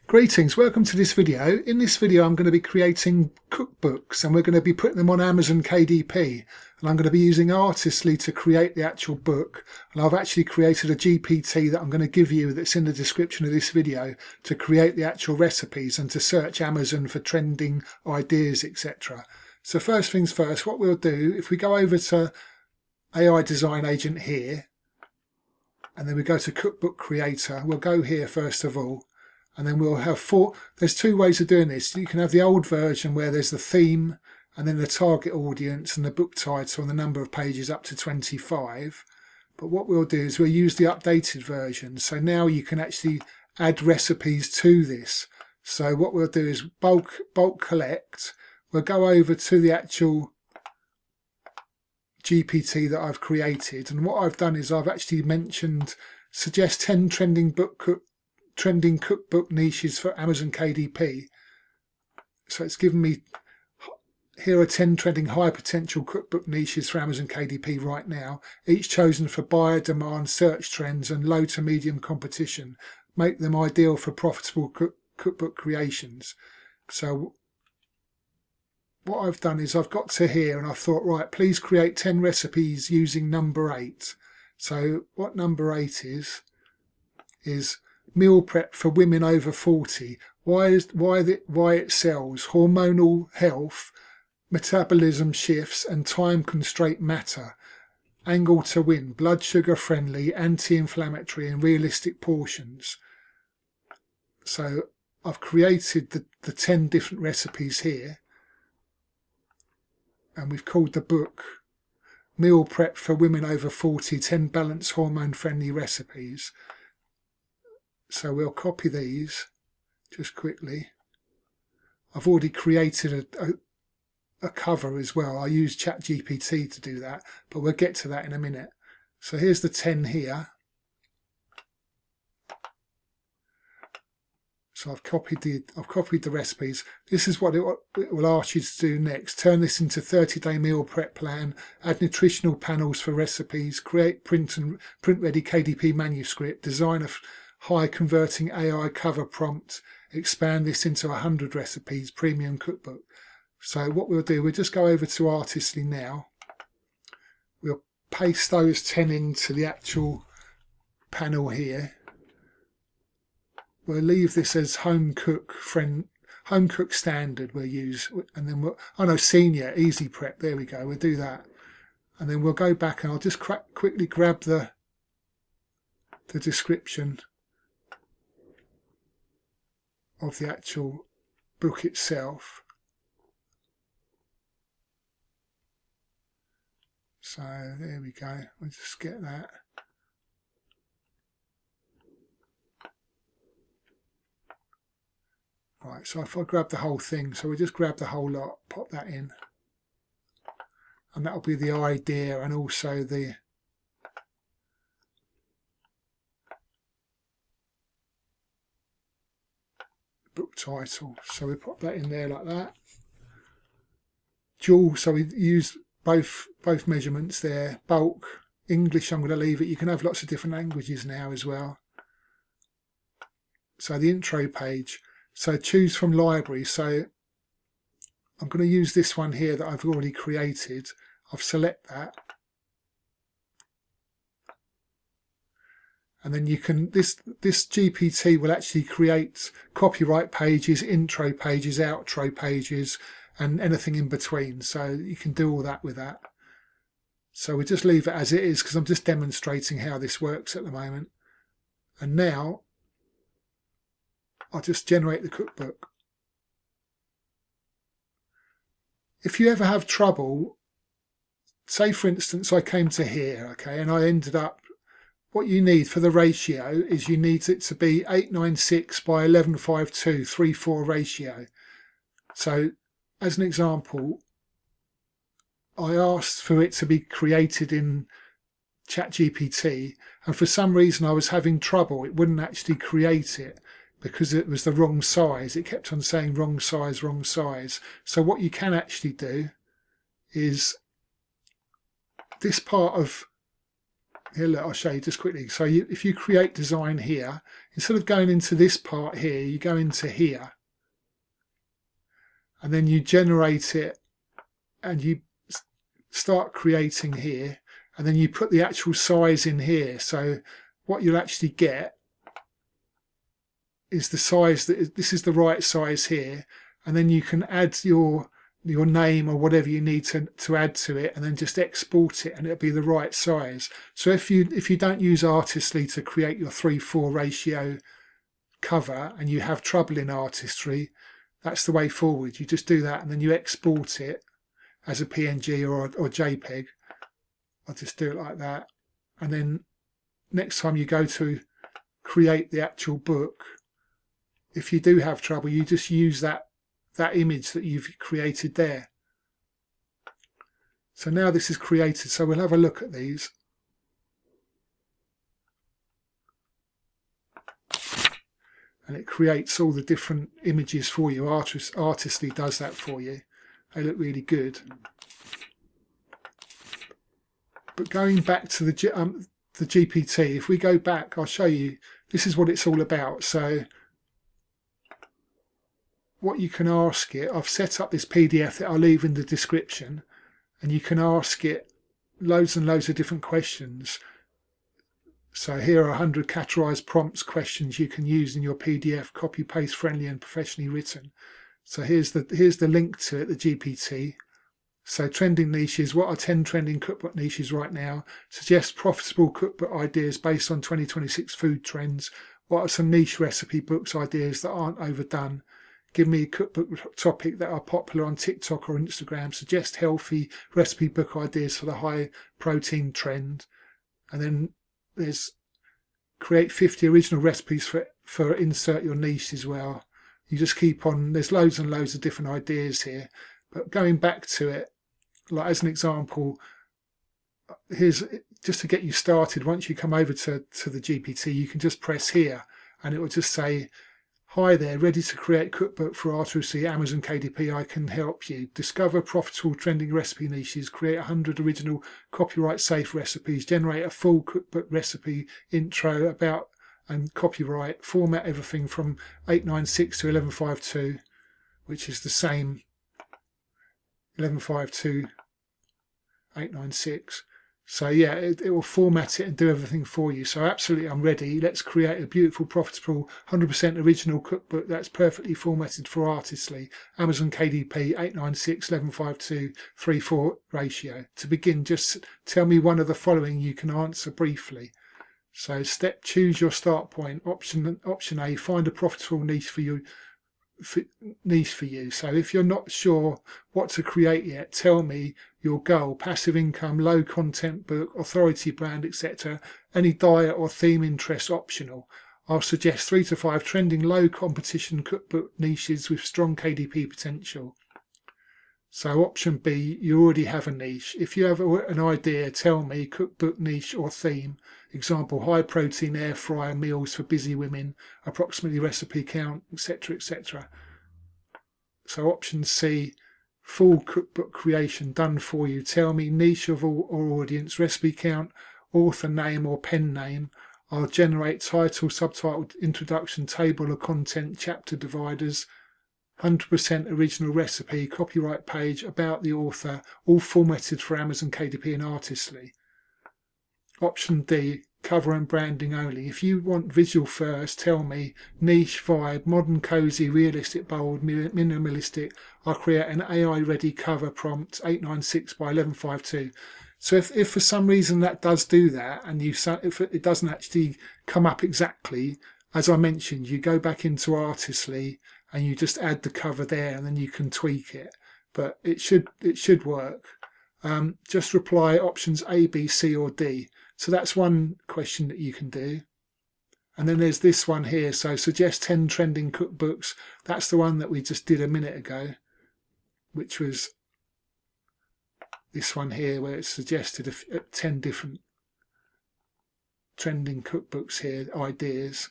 Greetings, welcome to this video. In this video I'm going to be creating cookbooks and we're going to be putting them on Amazon KDP, and I'm going to be using Artistly to create the actual book, and I've actually created a GPT that I'm going to give you that's in the description of this video to create the actual recipes and to search Amazon for trending ideas, etc. So first things first, what we'll do, if we go over to AI Design Agent here and then we go to Cookbook Creator, we'll go here first of all. And then we'll have there's two ways of doing this. You can have the old version where there's the theme and then the target audience and the book title and the number of pages up to 25. But what we'll do is we'll use the updated version. So now you can actually add recipes to this. So what we'll do is bulk collect. We'll go over to the actual GPT that I've created. And what I've done is I've actually mentioned suggest 10 trending cookbook niches for Amazon KDP. So it's given me, here are 10 trending high potential cookbook niches for Amazon KDP right now, each chosen for buyer demand, search trends and low to medium competition. Make them ideal for profitable cookbook creations. So what I've done is I've got to here and I thought, right, please create 10 recipes using number 8. So what number 8 is meal prep for women over 40. Why it sells? Hormonal health, metabolism shifts and time constraint matter. Angle to win, blood sugar friendly, anti-inflammatory and realistic portions. So I've created the 10 different recipes here, and we've called the book Meal Prep for Women Over 40, 10 Balanced Hormone Friendly Recipes. So we'll copy these just quickly. I've already created a cover as well. I use ChatGPT to do that, but we'll get to that in a minute. So here's the 10 here. So I've copied the recipes. This is what it will ask you to do next. Turn this into 30-day meal prep plan, add nutritional panels for recipes, create print ready KDP manuscript, design a high converting AI cover prompt, expand this into 100 recipes, premium cookbook. So what we'll do, we'll just go over to Artistly now. We'll paste those 10 into the actual panel here. We'll leave this as home cook standard we'll use, and then senior easy prep, there we go, we'll do that. And then we'll go back and I'll just quickly grab the description of the actual book itself. So there we go, we'll just get that. Right, so if I grab the whole thing, so we just grab the whole lot, pop that in, and that'll be the idea and also the book title. So we pop that in there like that. Dual, so we use both measurements there. Bulk, English I'm going to leave it. You can have lots of different languages now as well. So the intro page. So choose from library. So I'm going to use this one here that I've already created. I'll select that. And then you can, this GPT will actually create copyright pages, intro pages, outro pages, and anything in between. So you can do all that with that. So we just leave it as it is because I'm just demonstrating how this works at the moment. And now I'll just generate the cookbook. If you ever have trouble, say for instance I came to here, okay, and I ended up, what you need for the ratio is you need it to be 896 by 1152, 3:4 ratio. So as an example, I asked for it to be created in ChatGPT, and for some reason I was having trouble. It wouldn't actually create it because it was the wrong size. It kept on saying wrong size, wrong size. So what you can actually do is this part of here, look, I'll show you just quickly. So if you create design here, instead of going into this part here, you go into here, and then you generate it, and you start creating here, and then you put the actual size in here. So what you'll actually get is the size that this is the right size here, and then you can add your name or whatever you need to add to it, and then just export it, and it'll be the right size. So if you don't use Artistly to create your 3:4 ratio cover and you have trouble in Artistry, that's the way forward. You just do that, and then you export it as a PNG or JPEG. I'll just do it like that, and then next time you go to create the actual book, if you do have trouble, you just use that image that you've created there. So now this is created, so we'll have a look at these. And it creates all the different images for you. Artistly does that for you. They look really good. But going back to the GPT, if we go back, I'll show you, this is what it's all about. So what you can ask it, I've set up this PDF that I'll leave in the description, and you can ask it loads and loads of different questions. So here are 100 categorized prompts questions you can use in your PDF, copy paste friendly and professionally written. So here's the link to it, the GPT. So trending niches, what are 10 trending cookbook niches right now? Suggest profitable cookbook ideas based on 2026 food trends. What are some niche recipe books ideas that aren't overdone? Give me a cookbook topic that are popular on TikTok or Instagram. Suggest healthy recipe book ideas for the high protein trend. And then there's create 50 original recipes for insert your niche as well. You just keep on, there's loads and loads of different ideas here. But going back to it, like as an example, here's just to get you started. Once you come over to the GPT, you can just press here and it will just say, hi there, ready to create cookbook for Artistly, Amazon KDP, I can help you. Discover profitable trending recipe niches, create 100 original copyright safe recipes, generate a full cookbook recipe intro about and copyright, format everything from 896 to 1152, which is the same 1152, 896. So yeah, it will format it and do everything for you. So absolutely, I'm ready. Let's create a beautiful, profitable, 100% original cookbook that's perfectly formatted for Artistly. Amazon KDP 896 1152 3:4 ratio. To begin, just tell me one of the following you can answer briefly. So choose your start point. Option A, find a profitable niche for you. So if you're not sure what to create yet, tell me your goal: passive income, low content book, authority brand, etc. Any diet or theme interest optional. I'll suggest 3 to 5 trending low competition cookbook niches with strong KDP potential. So option B, you already have a niche. If you have an idea, tell me cookbook niche or theme. Example, high protein air fryer meals for busy women, approximately recipe count, etc., etc. So option C, full cookbook creation done for you. Tell me niche or audience, recipe count, author name or pen name. I'll generate title, subtitle, introduction, table of content, chapter dividers, 100% original recipe, copyright page, about the author, all formatted for Amazon KDP and Artistly. Option D, cover and branding only. If you want visual first, tell me niche, vibe, modern, cozy, realistic, bold, minimalistic. I'll create an AI ready cover prompt 896 by 1152. So if for some reason that does do that, and if it doesn't actually come up exactly as I mentioned, you go back into Artistly and you just add the cover there, and then you can tweak it. But it should work. Just reply options A, B, C, or D. So that's one question that you can do. And then there's this one here. So suggest 10 trending cookbooks. That's the one that we just did a minute ago, which was this one here, where it suggested 10 different trending cookbooks here, ideas.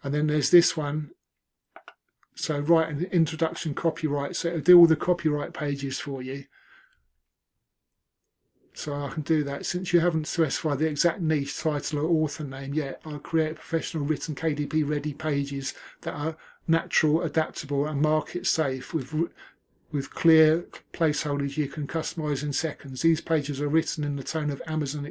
And then there's this one. So write an introduction copyright. So it'll do all the copyright pages for you. So I can do that. Since you haven't specified the exact niche, title or author name yet, I'll create professional written KDP ready pages that are natural, adaptable and market safe with clear placeholders you can customize in seconds. These pages are written in the tone of Amazon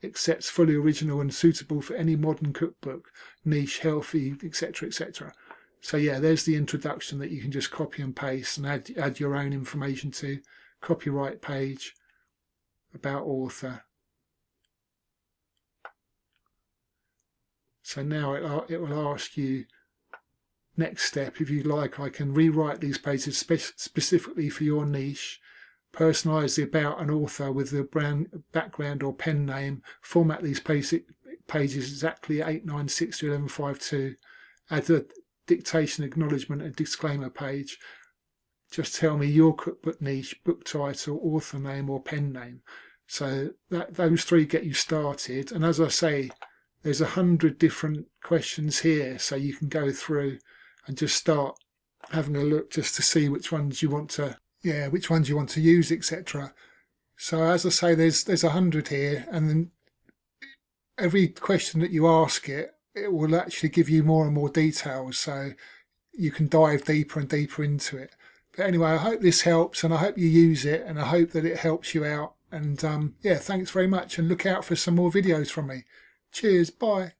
accepts, fully original and suitable for any modern cookbook, niche, healthy, etc., etc. So yeah, there's the introduction that you can just copy and paste and add your own information to. Copyright page, about author. So now it will ask you, next step, if you like, I can rewrite these pages specifically for your niche, personalize the about an author with the brand background or pen name, format these pages exactly 896 to 1152, add a dictation acknowledgement and disclaimer page. Just tell me your cookbook niche, book title, author name or pen name. So those three get you started. And as I say, there's 100 different questions here, so you can go through and just start having a look just to see which ones you want to use, etc. So as I say, there's 100 here, and then every question that you ask it will actually give you more and more details, so you can dive deeper and deeper into it. But anyway, I hope this helps, and I hope you use it, and I hope that it helps you out. And yeah, thanks very much, and look out for some more videos from me. Cheers, bye.